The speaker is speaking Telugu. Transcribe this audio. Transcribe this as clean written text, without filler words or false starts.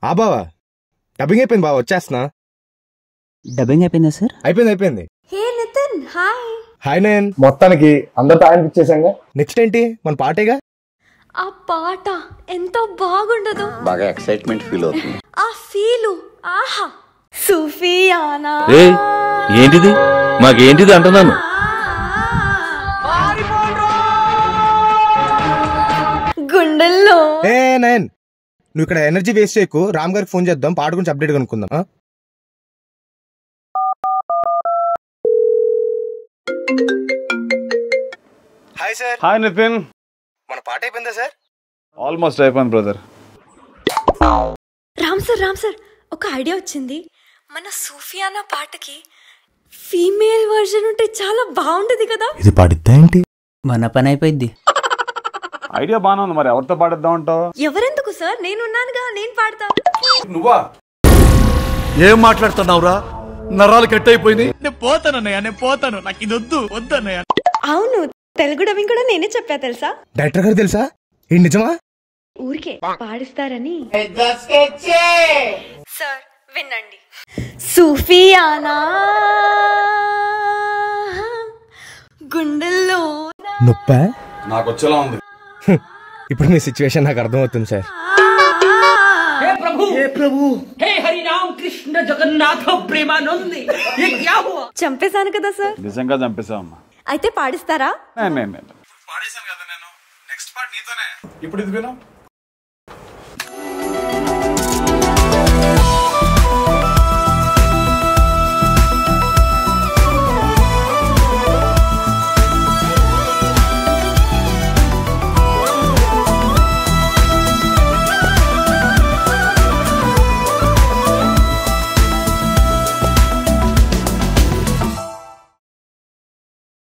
బావా డబ్బింగ్ అయిపోయింది బావా, వచ్చేస్తున్నా. డబ్బింగ్ అయిపోయిందా సార్? అయిపోయింది. హే నితిన్, హాయ్. హాయ్ నేను. మొత్తానికి అందరితో అనిపించేసాంగా. నెక్స్ట్ ఏంటి? మన పాటేగా. ఆ పాట ఎంతో బాగుండదు, బాగా ఎక్సైట్మెంట్ ఫీల్ అవుతుంది. ఆ ఫీలు ఆహా. సూఫియానా ఏంటిది? మాకేంటిది అంటున్నాను. గుండెల్లో. ఏ నయన్, నువ్వు ఇక్కడ ఎనర్జీ వేస్ట్ చేయకు. రామ్ గారికి ఫోన్ చేద్దాం, పాట గురించి అప్డేట్ కనుక్కుందాం. Hi sir. హాయ్ నితిన్. మన పాట అయిపోయిందా సార్? ఆల్మోస్ట్ అయిపోయింది బ్రదర్. రామ్ సార్ ఒక ఐడియా వచ్చింది. మన సూఫియానా పాటకి ఫీమేల్ వర్జన్ ఉంటే చాలా బాగుంటది కదా. ఇది పాడిద్దా ఏంటి? మన పని అయిపోయింది. ఐడియా బాగానే ఉంది, మరి ఎవరితో పాడిద్దాం అంటావు? ఎవరెందుకు సార్, నేనున్నానుగా, నేను పాడతా. నువ్వా? ఏం మాట్లాడుతున్నావురా? నరాలు కట్ అయిపోయింది. నేను పోతాను, నాకు ఇది వద్దన్నయ్య. అవును, తెలుగు డబ్బింగ్ కూడా నేనే చెప్పా తెలుసా. డైరెక్టర్ గారు తెలుసా? ఏంటి నిజమా? ఊరికే పాడిస్తారని. సార్ వినండి. సూఫియానా గుండెల్లో నొప్పా? నాకు వచ్చేలా ఉంది. ఇప్పుడు మీ సిచ్యువేషన్ నాకు అర్థమవుతుంది సార్. చంపేశాను కదా సార్. నిజంగా చంపేసావమ్మా. అయితే పాడిస్తారా? పాడేశాను కదా నేను. నెక్స్ట్ పార్ట్ నీతోనే. ఇప్పుడు ఇది విను.